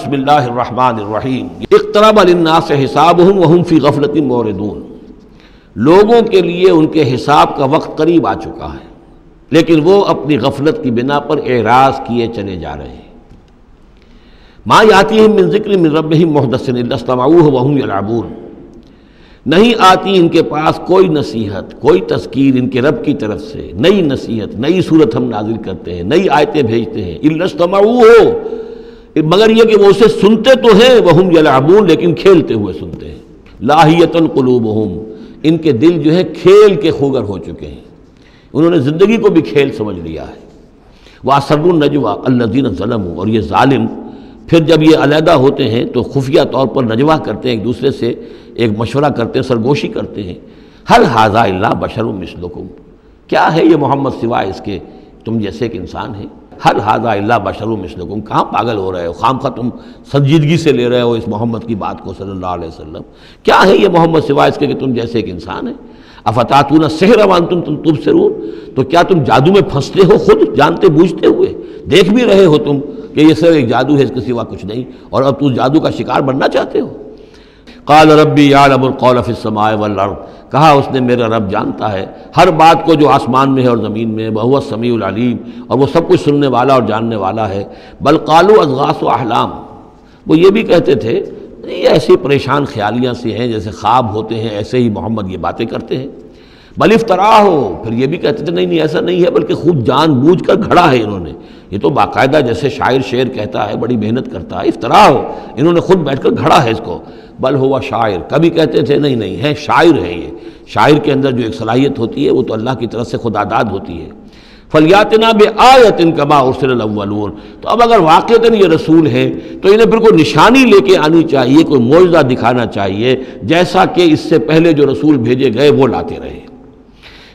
بسم اللہ الرحمن الرحیم اقترب للناس حسابهم وهم فی غفلۃ معرضون، لوگوں کے لیے ان کے حساب کا وقت قریب آ چکا ہے لیکن وہ اپنی غفلت کی بنا پر اعراض کیے چلے جا رہے ہیں۔ ما یاتیہم من ذکر من ربہم محدث الا استمعوہ وہم یلعبون، نہیں آتی ان کے پاس کوئی نصیحت، کوئی تذکیر ان کے رب کی طرف سے، نئی نصیحت، نئی صورت ہم نازل کرتے ہیں، نئی آیتیں بھیجتے ہیں، الا استمعوہ، مگر یہ کہ وہ اسے سنتے تو ہیں، وہم یلعبون، لیکن کھیلتے ہوئے سنتے ہیں۔ لاہیۃ قلوبہم، ان کے دل جو ہے کھیل کے خوگر ہو چکے ہیں، انہوں نے زندگی کو بھی کھیل سمجھ لیا ہے۔ وَأَسَرُّوا النَّجْوَىٰ الَّذِينَ ظَلَمُوا، اور یہ ظالم پھر جب یہ علیحدہ ہوتے ہیں تو خفیہ طور پر نجوہ کرتے ہیں، ایک دوسرے سے ایک مشورہ کرتے ہیں، سرگوشی کرتے ہیں، هَلْ هَٰذَا إِلَّا بَشَرٌ مِثْلُكُمْ، کیا ہے یہ محمد سوائے اس کے تم جیسے ایک انسان ہے۔ هَلْ هَٰذَا إِلَّا بَشَرٌ مِثْلُكُمْ، کہاں پاگل ہو رہے ہو، خامخواہ تم سنجیدگی سے لے رہے ہو اس محمد کی بات کو صلی اللہ علیہ وسلم، کیا ہے یہ محمد سوائے اس کے کہ تم جیسے ایک انسان ہے۔ افتاتون السحر وانتم تبصرون، تو کیا تم جادو میں پھنستے ہو خود جانتے بوجھتے ہوئے، دیکھ بھی رہے ہو تم کہ یہ صرف ایک جادو ہے، اس کے سوا کچھ نہیں، اور اب تم جادو کا شکار بننا چاہتے ہو۔ قال ربی یعلم القول فی السماء والارض، کہا اس نے میرا رب جانتا ہے ہر بات کو جو آسمان میں ہے اور زمین میں ہے، وہو السمیع العلیم، اور وہ سب کچھ سننے والا اور جاننے والا ہے۔ بل قالوا اضغاث احلام، وہ یہ بھی کہتے تھے یہ ایسی پریشان خیالیاں سی ہیں جیسے خواب ہوتے ہیں، ایسے ہی محمد یہ باتیں کرتے ہیں۔ بل افطرا ہو، پھر یہ بھی کہتے تھے نہیں ایسا نہیں ہے، بلکہ خود جان بوجھ کر گھڑا ہے انہوں نے، یہ تو باقاعدہ جیسے شاعر شعر کہتا ہے بڑی محنت کرتا ہے، افطرا ہو، انہوں نے خود بیٹھ کر گھڑا ہے اس کو۔ بل ہوا شاعر، کبھی کہتے تھے نہیں ہے شاعر ہے، یہ شاعر کے اندر جو ایک صلاحیت ہوتی ہے وہ تو اللہ کی طرف سے خدا داد ہوتی ہے۔ فلیاتنا بآیۃ کما ارسل الاولون، تو اب اگر واقعتاً یہ رسول ہے تو انہیں پھر کوئی نشانی لے کے آنی چاہیے، کوئی معجزہ دکھانا چاہیے جیسا کہ اس سے پہلے جو رسول بھیجے گئے وہ لاتے رہے۔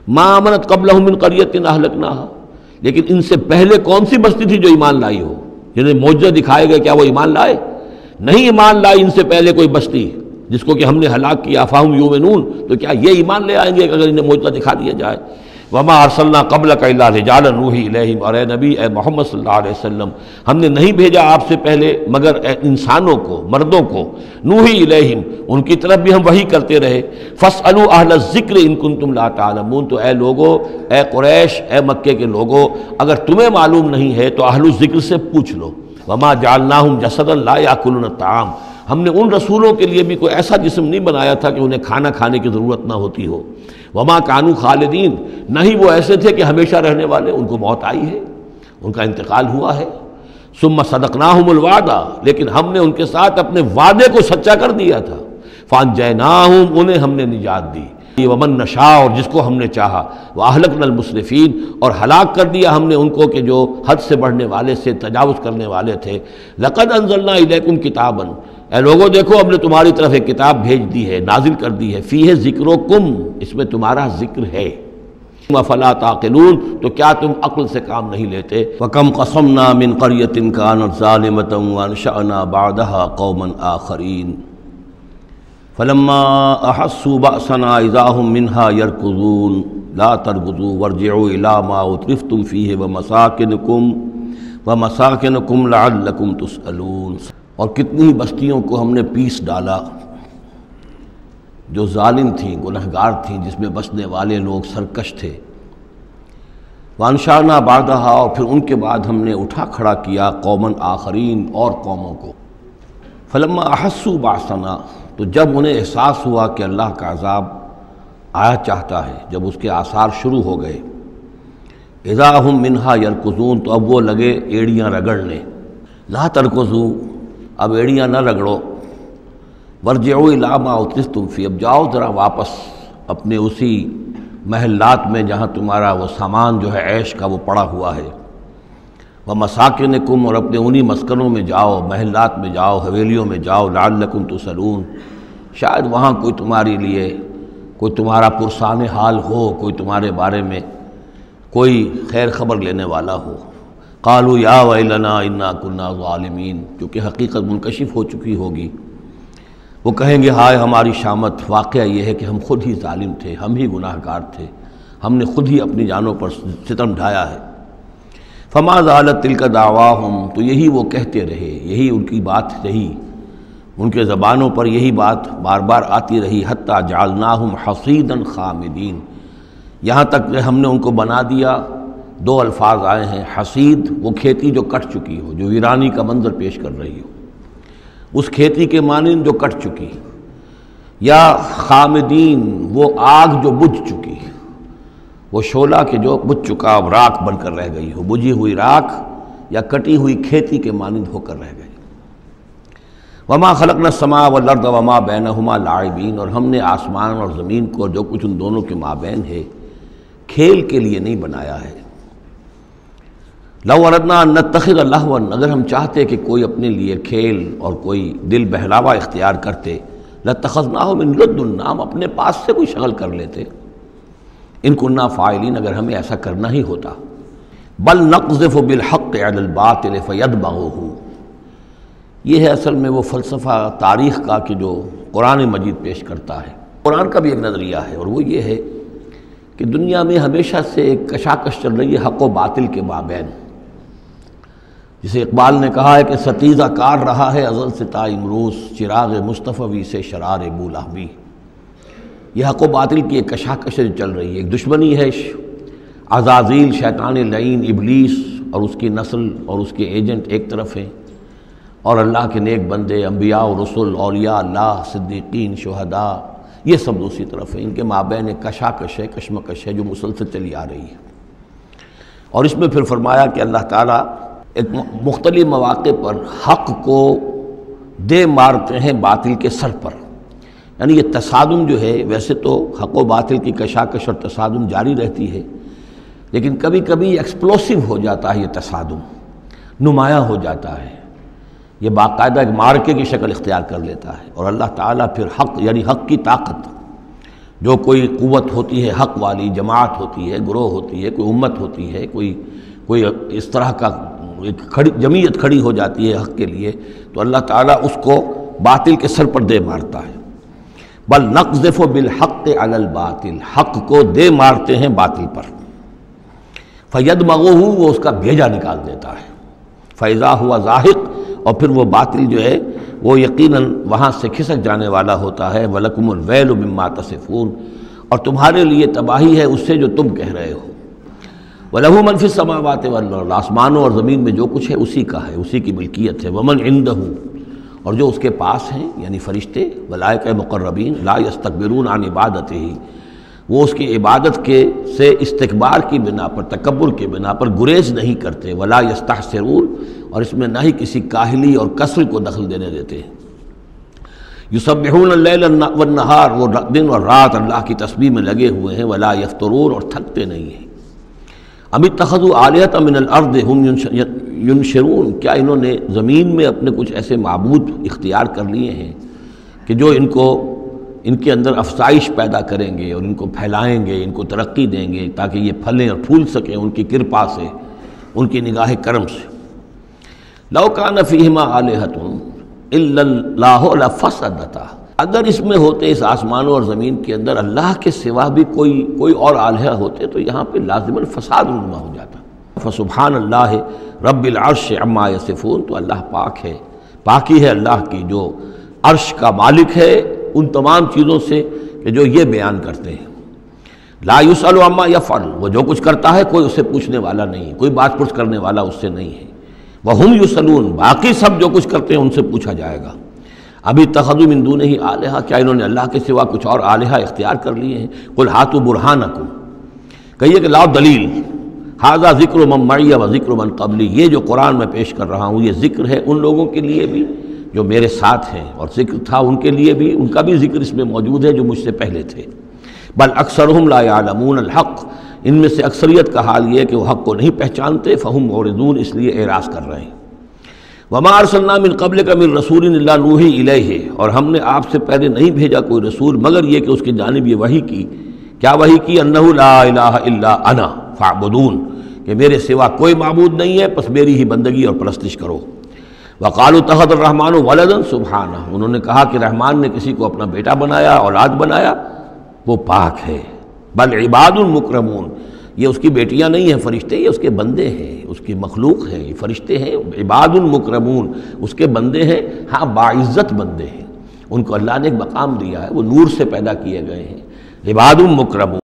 ما آمنت قبلہم من قریۃ اہلکناہا، لیکن ان سے پہلے کون سی بستی تھی جو ایمان لائی ہو، جنہیں معجزہ دکھائے گئے، کیا وہ ایمان لائے؟ نہیں ایمان لائی ان سے پہلے کوئی بستی جس کو کہ ہم نے ہلاک کیا، فہم یؤمنون، تو کیا یہ ایمان لے آئیں گے اگر انہیں معجزہ دکھا دیا جائے؟ وما ارسلنا قبلک الا رجالا نوحی الیہم، اور اے نبی اے محمد صلی اللہ علیہ وسلم ہم نے نہیں بھیجا آپ سے پہلے مگر انسانوں کو، مردوں کو، نوحی الیہم ان کی طرف بھی ہم وحی کرتے رہے۔ فاسألوا اہل الذکر ان کنتم لا تعلمون، تو اے لوگو، اے قریش، اے مکے کے لوگو، اگر تمہیں معلوم نہیں ہے تو اہل الذکر سے پوچھ لو۔ وما جعلناہم جسدا لا یاکلون الطعام، ہم نے ان رسولوں کے لیے بھی کوئی ایسا جسم نہیں بنایا تھا کہ انہیں کھانا کھانے کی ضرورت نہ ہوتی ہو۔ وما کانوا خالدین، نہیں وہ ایسے تھے کہ ہمیشہ رہنے والے، ان کو موت آئی ہے، ان کا انتقال ہوا ہے۔ ثم صدقناہم الوعدہ، لیکن ہم نے ان کے ساتھ اپنے وعدے کو سچا کر دیا تھا۔ فانجیناہم، انہیں ہم نے نجات دی۔ ومن نشاء، اور جس کو ہم نے چاہا، واہلکنا المسرفین، اور ہلاک کر دیا ہم نے ان کو کہ جو حد سے بڑھنے والے سے تجاوز کرنے والے تھے۔ لقد انزلنا الیکم کتابا، اے لوگوں دیکھو ہم نے تمہاری طرف ایک کتاب بھیج دی ہے، نازل کر دی ہے، فیہ ذکرکم، اس میں تمہارا ذکر ہے۔ افلا تعقلون، تو کیا تم عقل سے کام نہیں لیتے؟ وکم قصمنا من قریۃ کانت ظالمۃ وانشأنا بعدها قوما آخرین فلما احسوا بأسنا اذا هم منها يركضون لا تركضوا وارجعوا الى ما اترفتم فيه ومساكنكم لعلكم تسألون۔ اور کتنی ہی بستیوں کو ہم نے پیس ڈالا جو ظالم تھیں، گنہگار تھیں، جس میں بسنے والے لوگ سرکش تھے۔ وانشأنا بعدها، اور پھر ان کے بعد ہم نے اٹھا کھڑا کیا قومن آخرین، اور قوموں کو۔ فلما احسوا بأسنا، تو جب انہیں احساس ہوا کہ اللہ کا عذاب آیا چاہتا ہے، جب اس کے آثار شروع ہو گئے، اذا ہم منہا یرکضون، تو اب وہ لگے ایڑیاں رگڑنے۔ لا ترکضوا، اب ایڑیاں نہ رگڑو، ورجعوا الی ما اترفتم فیہ، اب جاؤ ذرا واپس اپنے اسی محلات میں جہاں تمہارا وہ سامان جو ہے عیش کا وہ پڑا ہوا ہے۔ ومساکنکم، اور اپنے انہی مسکنوں میں جاؤ، محلات میں جاؤ، حویلیوں میں جاؤ، لعلکم تسألون، شاید وہاں کوئی تمہارے لیے، کوئی تمہارا پرسان حال ہو، کوئی تمہارے بارے میں کوئی خیر خبر لینے والا ہو۔ قالوا یا ویلنا انا کنا ظالمین، کیونکہ حقیقت منکشف ہو چکی ہوگی، وہ کہیں گے ہائے ہماری شامت، واقعہ یہ ہے کہ ہم خود ہی ظالم تھے، ہم ہی گناہ گار تھے، ہم نے خود ہی اپنی جانوں پر ستم ڈھایا ہے۔ فما زالت تلک دعواہم، تو یہی وہ کہتے رہے، یہی ان کی بات رہی، ان کے زبانوں پر یہی بات بار بار آتی رہی، حتی جعلناہم حصیدا خامدین، یہاں تک کہ ہم نے ان کو بنا دیا، دو الفاظ آئے ہیں، حصید وہ کھیتی جو کٹ چکی ہو، جو ویرانی کا منظر پیش کر رہی ہو، اس کھیتی کے مانند جو کٹ چکی، یا خامدین وہ آگ جو بجھ چکی، وہ شعلہ کہ جو بجھ چکا اب راکھ بن کر رہ گئی ہو، بجھی ہوئی راکھ یا کٹی ہوئی کھیتی کے مانند ہو کر رہ گئی۔ وما خلقنا السماء والارض وما بینہما لاعبین، اور ہم نے آسمان اور زمین کو جو کچھ ان دونوں کے مابین ہے کھیل کے لیے نہیں بنایا ہے۔ لو اردنا ان نتخذ لہوا، اگر ہم چاہتے کہ کوئی اپنے لیے کھیل اور کوئی دل بہلاوا اختیار کرتے، لاتخذناہ من لدنا، ہم اپنے پاس سے کوئی شغل کر لیتے، ان کننا فاعلین، اگر ہمیں ایسا کرنا ہی ہوتا۔ بل نقذف بالحق علی الباطل فیدمغہ، یہ ہے اصل میں وہ فلسفہ تاریخ کا کہ جو قرآن مجید پیش کرتا ہے۔ قرآن کا بھی ایک نظریہ ہے، اور وہ یہ ہے کہ دنیا میں ہمیشہ سے ایک کشاکش چل رہی ہے حق و باطل کے مابین، جسے اقبال نے کہا ہے کہ ستیزہ کار رہا ہے ازل سے تا امروز، چراغ مصطفی سے شرار بولہبی۔ یہ حق و باطل کی ایک کشاکش چل رہی ہے، ایک دشمنی ہے، عزازیل شیطان لعین ابلیس اور اس کی نسل اور اس کے ایجنٹ ایک طرف ہیں، اور اللہ کے نیک بندے، انبیاء و رسل، اولیاء اللہ، صدیقین، شہداء، یہ سب دوسری طرف ہیں۔ ان کے مابین ایک کشاکش ہے، کشمکش ہے جو مسلسل چلی آ رہی ہے۔ اور اس میں پھر فرمایا کہ اللہ تعالیٰ ایک مختلف مواقع پر حق کو دے مارتے ہیں باطل کے سر پر، یعنی یہ تصادم جو ہے، ویسے تو حق و باطل کی کشاکش اور تصادم جاری رہتی ہے، لیکن کبھی کبھی ایکسپلوسیو ہو جاتا ہے، یہ تصادم نمایاں ہو جاتا ہے، یہ باقاعدہ ایک مارکے کی شکل اختیار کر لیتا ہے، اور اللہ تعالیٰ پھر حق، یعنی حق کی طاقت، جو کوئی قوت ہوتی ہے حق والی، جماعت ہوتی ہے، گروہ ہوتی ہے، کوئی امت ہوتی ہے، کوئی اس طرح کا ایک جمعیت کھڑی ہو جاتی ہے حق کے لیے، تو اللہ تعالیٰ اس کو باطل کے سر پر دے مارتا ہے۔ بل نقذف بالحق علی الباطل، حق کو دے مارتے ہیں باطل پر، فیدمغہ، وہ اس کا بھیجا نکال دیتا ہے، فاذا ہوا زاہق، اور پھر وہ باطل جو ہے وہ یقیناً وہاں سے کھسک جانے والا ہوتا ہے۔ وَلَكُمُ الْوَيْلُ مِمَّا تَصِفُونَ، اور تمہارے لیے تباہی ہے اس سے جو تم کہہ رہے ہو۔ وَلَهُ مَنْ فِي السَّمَاوَاتِ وَالْأَرْضِ، آسمانوں اور زمین میں جو کچھ ہے اسی کا ہے، اسی کی ملکیت ہے۔ وَمَنْ عِنْدَهُ، اور جو اس کے پاس ہیں یعنی فرشتے، ملائکہ مقربین، لا يستكبرون عن عبادتہ، وہ اس کی عبادت کے سے استکبار کی بنا پر، تکبر کی بنا پر گریز نہیں کرتے، ولا یستحسرون، اور اس میں نہ ہی کسی کاہلی اور کسل کو دخل دینے دیتے ہیں۔ یسبحون اللیل والنہار، وہ دن اور رات اللہ کی تسبیح میں لگے ہوئے ہیں، ولا یفترون، اور تھکتے نہیں ہیں۔ ام اتخذوا آلہۃ من الارض ہم ینشرون، کیا انہوں نے زمین میں اپنے کچھ ایسے معبود اختیار کر لیے ہیں کہ جو ان کے اندر افزائش پیدا کریں گے اور ان کو پھیلائیں گے، ان کو ترقی دیں گے تاکہ یہ پھلیں اور پھول سکیں ان کی کرپا سے، ان کی نگاہ کرم سے۔ لو کان فیہما آلہۃ الا اللہ لفسدتا، اگر اس میں ہوتے، اس آسمانوں اور زمین کے اندر اللہ کے سوا بھی کوئی اور آلہہ ہوتے تو یہاں پہ لازماً فساد رونما ہو جاتا۔ فسبحان اللہ رب العرش عما یصفون، تو اللہ پاک ہے، پاکی ہے اللہ کی جو عرش کا مالک ہے ان تمام چیزوں سے کہ جو یہ بیان کرتے ہیں۔ لا یسأل عما یفعل، وہ جو کچھ کرتا ہے کوئی اسے پوچھنے والا نہیں، کوئی بات پرس کرنے والا اس سے نہیں ہے۔ وہم یسألون، باقی سب جو کچھ کرتے ہیں ان سے پوچھا جائے گا۔ ابھی اتخذوا من دونہ آلہہ، کیا انہوں نے اللہ کے سوا کچھ اور آلہہ اختیار کر لیے ہیں؟ قل ہاتوا برہانکم، کہیے کہ لاؤ دلیل، ھذا ذکر من معی و ذکر من قبلی، یہ جو قرآن میں پیش کر رہا ہوں یہ ذکر ہے ان لوگوں کے لیے بھی جو میرے ساتھ ہیں، اور ذکر تھا ان کے لیے بھی، ان کا بھی ذکر اس میں موجود ہے جو مجھ سے پہلے تھے۔ بل اکثرهم لا يعلمون الحق، ان میں سے اکثریت کا حال یہ ہے کہ وہ حق کو نہیں پہچانتے، فہم معرضون، اس لیے اعراض کر رہے ہیں۔ وما ارسلنا من قبلک من رسول الا نوحی الیہ، اور ہم نے آپ سے پہلے نہیں بھیجا کوئی رسول مگر یہ کہ اس کی جانب یہ وحی کی، کیا وحی کی؟ انہ لا الہ الا انا فاعبدون، کہ میرے سوا کوئی معبود نہیں ہے پس میری ہی بندگی اور پرستش کرو۔ وقالوا اتخذ الرحمن ولدا سبحانہ، انہوں نے کہا کہ رحمان نے کسی کو اپنا بیٹا بنایا، اولاد بنایا، وہ پاک ہے۔ بل عباد مکرمون، یہ اس کی بیٹیاں نہیں ہیں فرشتے، یہ اس کے بندے ہیں، اس کی مخلوق ہیں، یہ فرشتے ہیں، عباد المکرمون، اس کے بندے ہیں، ہاں باعزت بندے ہیں، ان کو اللہ نے ایک مقام دیا ہے، وہ نور سے پیدا کیے گئے ہیں، عباد المکرمون۔